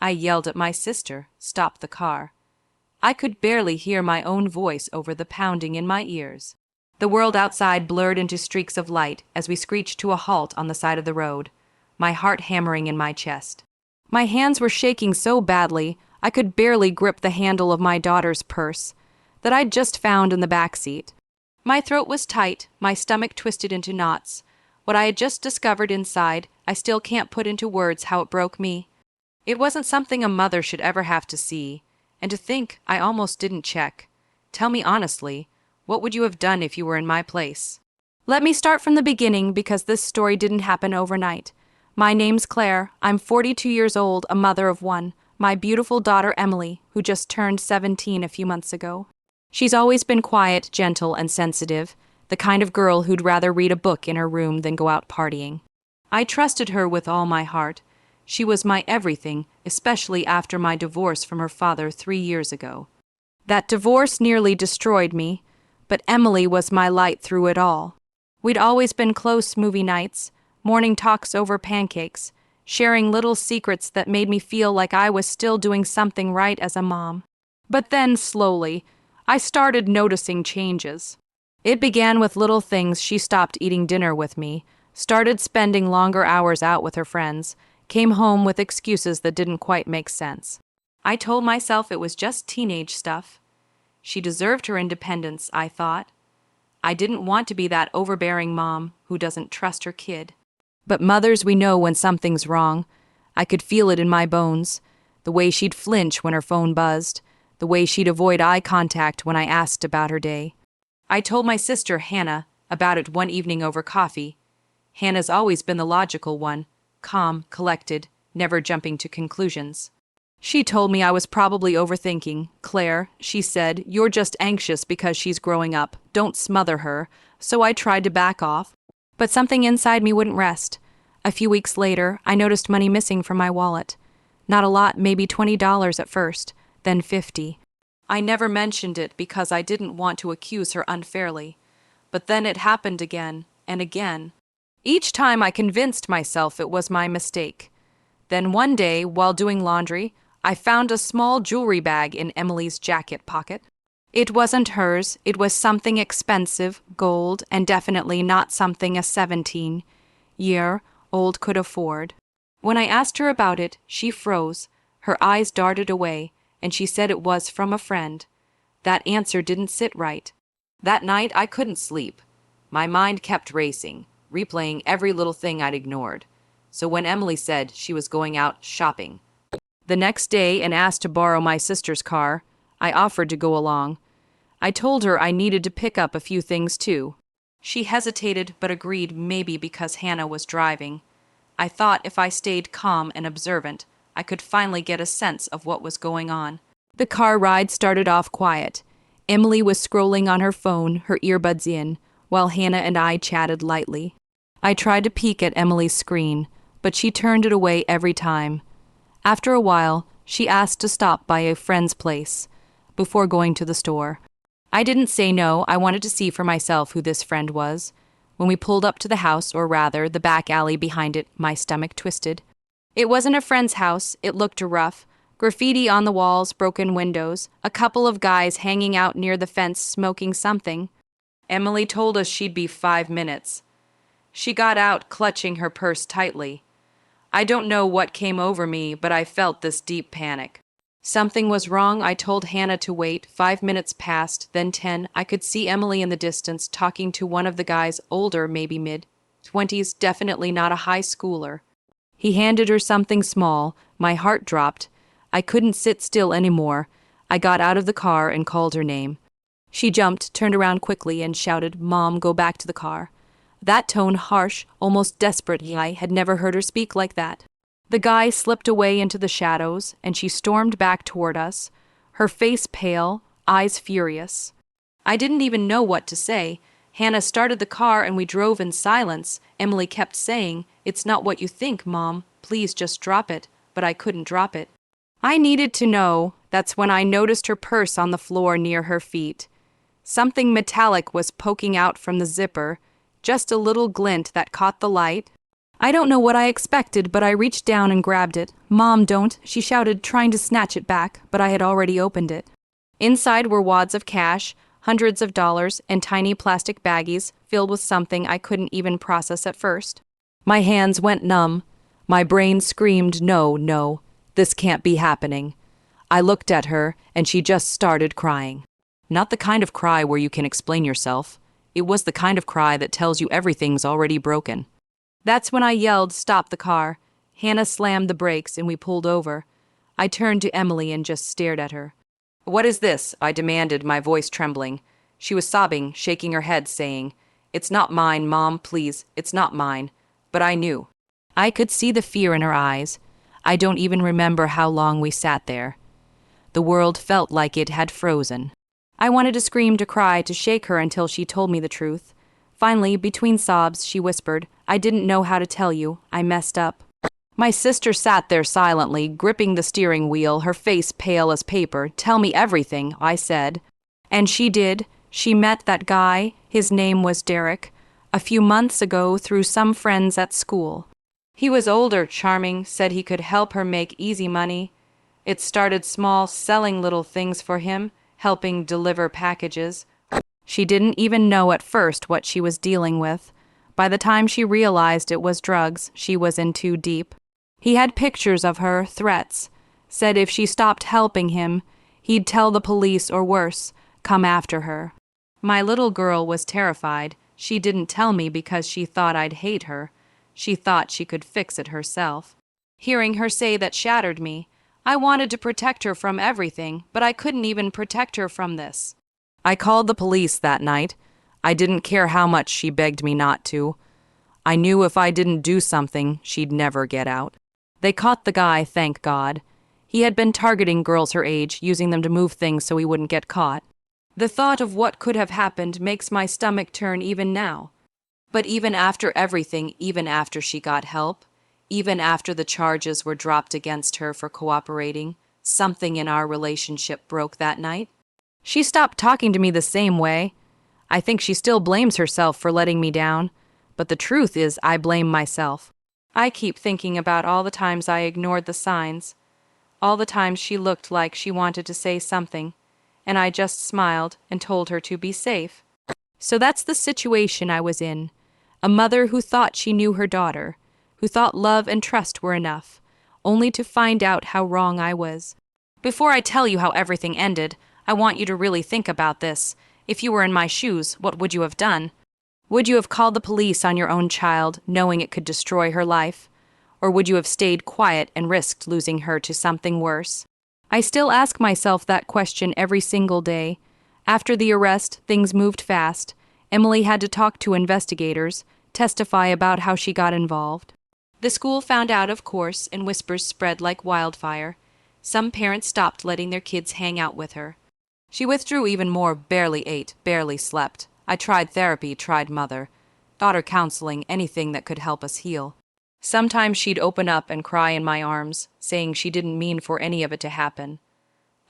I yelled at my sister, "Stop the car." I could barely hear my own voice over the pounding in my ears. The world outside blurred into streaks of light as we screeched to a halt on the side of the road, my heart hammering in my chest. My hands were shaking so badly I could barely grip the handle of my daughter's purse that I'd just found in the back seat. My throat was tight, my stomach twisted into knots. What I had just discovered inside, I still can't put into words how it broke me. It wasn't something a mother should ever have to see, and to think I almost didn't check. Tell me honestly, what would you have done if you were in my place? Let me start from the beginning because this story didn't happen overnight. My name's Claire. I'm 42 years old, a mother of one. My beautiful daughter Emily, who just turned 17 a few months ago. She's always been quiet, gentle, and sensitive, the kind of girl who'd rather read a book in her room than go out partying. I trusted her with all my heart. She was my everything, especially after my divorce from her father 3 years ago. That divorce nearly destroyed me, but Emily was my light through it all. We'd always been close movie nights, morning talks over pancakes, sharing little secrets that made me feel like I was still doing something right as a mom. But then, slowly, I started noticing changes. It began with little things. She stopped eating dinner with me, started spending longer hours out with her friends, came home with excuses that didn't quite make sense. I told myself it was just teenage stuff. She deserved her independence, I thought. I didn't want to be that overbearing mom who doesn't trust her kid. But mothers, we know when something's wrong. I could feel it in my bones. The way she'd flinch when her phone buzzed. The way she'd avoid eye contact when I asked about her day. I told my sister, Hannah, about it one evening over coffee. Hannah's always been the logical one, calm, collected, never jumping to conclusions. She told me I was probably overthinking. "Claire," she said, "you're just anxious because she's growing up. Don't smother her." So I tried to back off. But something inside me wouldn't rest. A few weeks later, I noticed money missing from my wallet. Not a lot, maybe $20 at first, then $50. I never mentioned it because I didn't want to accuse her unfairly. But then it happened again and again. Each time I convinced myself it was my mistake. Then one day, while doing laundry, I found a small jewelry bag in Emily's jacket pocket. It wasn't hers, it was something expensive, gold, and definitely not something a 17-year-old could afford. When I asked her about it, she froze, her eyes darted away, and she said it was from a friend. That answer didn't sit right. That night I couldn't sleep. My mind kept racing, replaying every little thing I'd ignored. So when Emily said she was going out shopping the next day and asked to borrow my sister's car, I offered to go along. I told her I needed to pick up a few things too. She hesitated but agreed, maybe because Hannah was driving. I thought if I stayed calm and observant, I could finally get a sense of what was going on. The car ride started off quiet. Emily was scrolling on her phone, her earbuds in, while Hannah and I chatted lightly. I tried to peek at Emily's screen, but she turned it away every time. After a while, she asked to stop by a friend's place before going to the store. I didn't say no. I wanted to see for myself who this friend was. When we pulled up to the house, or rather, the back alley behind it, my stomach twisted. It wasn't a friend's house. It looked rough. Graffiti on the walls, broken windows, a couple of guys hanging out near the fence smoking something. Emily told us she'd be 5 minutes. She got out, clutching her purse tightly. I don't know what came over me, but I felt this deep panic. Something was wrong. I told Hannah to wait. 5 minutes passed, then 10. I could see Emily in the distance, talking to one of the guys, older, maybe mid-20s, definitely not a high schooler. He handed her something small. My heart dropped. I couldn't sit still anymore. I got out of the car and called her name. She jumped, turned around quickly, and shouted, "Mom, go back to the car." That tone, harsh, almost desperate, I had never heard her speak like that. The guy slipped away into the shadows, and she stormed back toward us, her face pale, eyes furious. I didn't even know what to say. Hannah started the car and we drove in silence. Emily kept saying, "It's not what you think, Mom. Please just drop it." But I couldn't drop it. I needed to know. That's when I noticed her purse on the floor near her feet. Something metallic was poking out from the zipper, just a little glint that caught the light. I don't know what I expected, but I reached down and grabbed it. "Mom, don't," she shouted, trying to snatch it back, but I had already opened it. Inside were wads of cash, hundreds of dollars, and tiny plastic baggies filled with something I couldn't even process at first. My hands went numb. My brain screamed, "No, no, this can't be happening." I looked at her, and she just started crying. Not the kind of cry where you can explain yourself. It was the kind of cry that tells you everything's already broken. That's when I yelled, "Stop the car." Hannah slammed the brakes, and we pulled over. I turned to Emily and just stared at her. "What is this?" I demanded, my voice trembling. She was sobbing, shaking her head, saying, "It's not mine, Mom, please, it's not mine." But I knew. I could see the fear in her eyes. I don't even remember how long we sat there. The world felt like it had frozen. I wanted to scream, to cry, to shake her until she told me the truth. Finally, between sobs, she whispered, "I didn't know how to tell you. I messed up." My sister sat there silently, gripping the steering wheel, her face pale as paper. "Tell me everything," I said. And she did. She met that guy, his name was Derek, a few months ago through some friends at school. He was older, charming, said he could help her make easy money. It started small, selling little things for him, helping deliver packages. She didn't even know at first what she was dealing with. By the time she realized it was drugs, she was in too deep. He had pictures of her, threats, said if she stopped helping him, he'd tell the police or worse, come after her. My little girl was terrified. She didn't tell me because she thought I'd hate her. She thought she could fix it herself. Hearing her say that shattered me. I wanted to protect her from everything, but I couldn't even protect her from this. I called the police that night. I didn't care how much she begged me not to. I knew if I didn't do something, she'd never get out. They caught the guy, thank God. He had been targeting girls her age, using them to move things so he wouldn't get caught. The thought of what could have happened makes my stomach turn even now. But even after everything, even after she got help, even after the charges were dropped against her for cooperating, something in our relationship broke that night. She stopped talking to me the same way. I think she still blames herself for letting me down, but the truth is I blame myself. I keep thinking about all the times I ignored the signs, all the times she looked like she wanted to say something, and I just smiled and told her to be safe. So that's the situation I was in. A mother who thought she knew her daughter, who thought love and trust were enough, only to find out how wrong I was. Before I tell you how everything ended, I want you to really think about this. If you were in my shoes, what would you have done? Would you have called the police on your own child, knowing it could destroy her life? Or would you have stayed quiet and risked losing her to something worse? I still ask myself that question every single day. After the arrest, things moved fast. Emily had to talk to investigators, testify about how she got involved. The school found out, of course, and whispers spread like wildfire. Some parents stopped letting their kids hang out with her. She withdrew even more, barely ate, barely slept. I tried therapy, tried mother, daughter counseling, anything that could help us heal. Sometimes she'd open up and cry in my arms, saying she didn't mean for any of it to happen.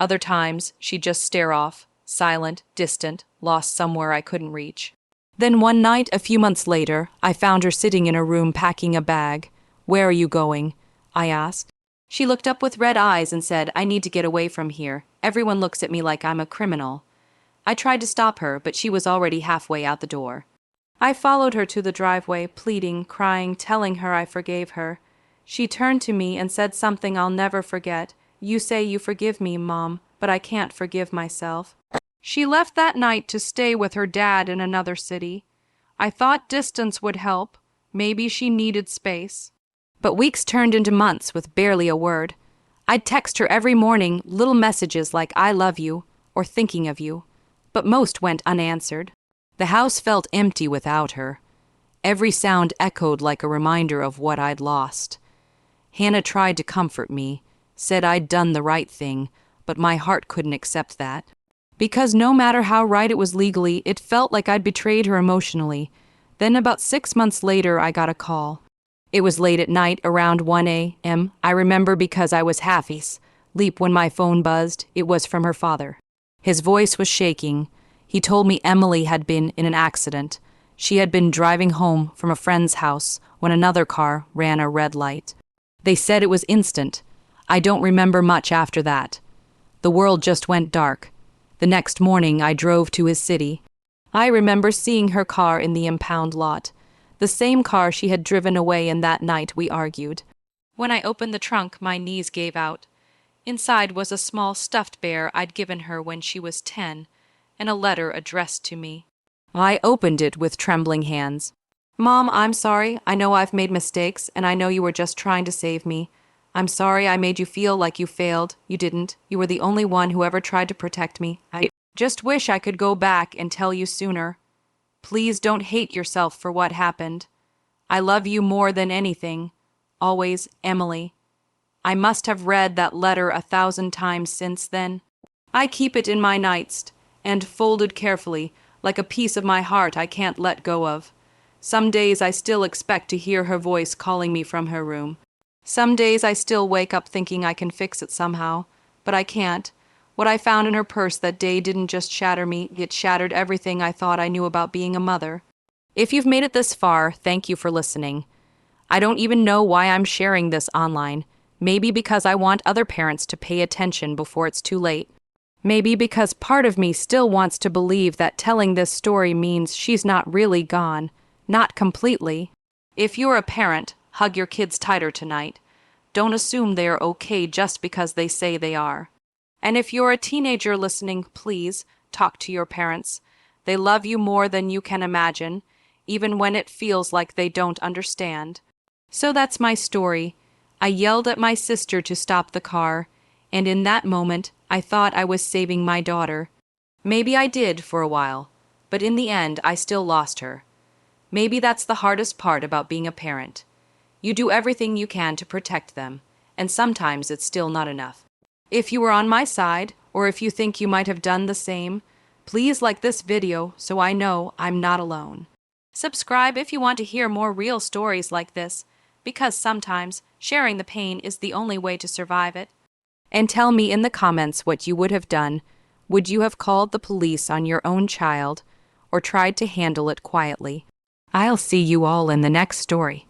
Other times, she'd just stare off, silent, distant, lost somewhere I couldn't reach. Then one night, a few months later, I found her sitting in her room packing a bag. "Where are you going?" I asked. She looked up with red eyes and said, "I need to get away from here. Everyone looks at me like I'm a criminal." I tried to stop her, but she was already halfway out the door. I followed her to the driveway, pleading, crying, telling her I forgave her. She turned to me and said something I'll never forget. "You say you forgive me, Mom, but I can't forgive myself." She left that night to stay with her dad in another city. I thought distance would help. Maybe she needed space. But weeks turned into months with barely a word. I'd text her every morning, little messages like "I love you" or "thinking of you," but most went unanswered. The house felt empty without her. Every sound echoed like a reminder of what I'd lost. Hannah tried to comfort me, said I'd done the right thing, but my heart couldn't accept that. Because no matter how right it was legally, it felt like I'd betrayed her emotionally. Then about 6 months later, I got a call. It was late at night, around 1 a.m. I remember because I was half asleep when my phone buzzed. It was from her father. His voice was shaking. He told me Emily had been in an accident. She had been driving home from a friend's house when another car ran a red light. They said it was instant. I don't remember much after that. The world just went dark. The next morning I drove to his city. I remember seeing her car in the impound lot. The same car she had driven away in that night we argued. When I opened the trunk, my knees gave out. Inside was a small stuffed bear I'd given her when she was 10, and a letter addressed to me. I opened it with trembling hands. Mom, I'm sorry. I know I've made mistakes, and I know you were just trying to save me. I'm sorry I made you feel like you failed. You didn't. You were the only one who ever tried to protect me. I just wish I could go back and tell you sooner. Please don't hate yourself for what happened. I love you more than anything. Always, Emily. I must have read that letter 1,000 times since then. I keep it in my nightstand, and folded carefully, like a piece of my heart I can't let go of. Some days I still expect to hear her voice calling me from her room. Some days I still wake up thinking I can fix it somehow, but I can't. What I found in her purse that day didn't just shatter me, it shattered everything I thought I knew about being a mother. If you've made it this far, thank you for listening. I don't even know why I'm sharing this online. Maybe because I want other parents to pay attention before it's too late. Maybe because part of me still wants to believe that telling this story means she's not really gone. Not completely. If you're a parent, hug your kids tighter tonight. Don't assume they are okay just because they say they are. And if you're a teenager listening, please talk to your parents. They love you more than you can imagine, even when it feels like they don't understand. So that's my story. I yelled at my sister to stop the car, and in that moment, I thought I was saving my daughter. Maybe I did for a while, but in the end, I still lost her. Maybe that's the hardest part about being a parent. You do everything you can to protect them, and sometimes it's still not enough. If you were on my side, or if you think you might have done the same, please like this video so I know I'm not alone. Subscribe if you want to hear more real stories like this, because sometimes sharing the pain is the only way to survive it. And tell me in the comments what you would have done. Would you have called the police on your own child, or tried to handle it quietly? I'll see you all in the next story.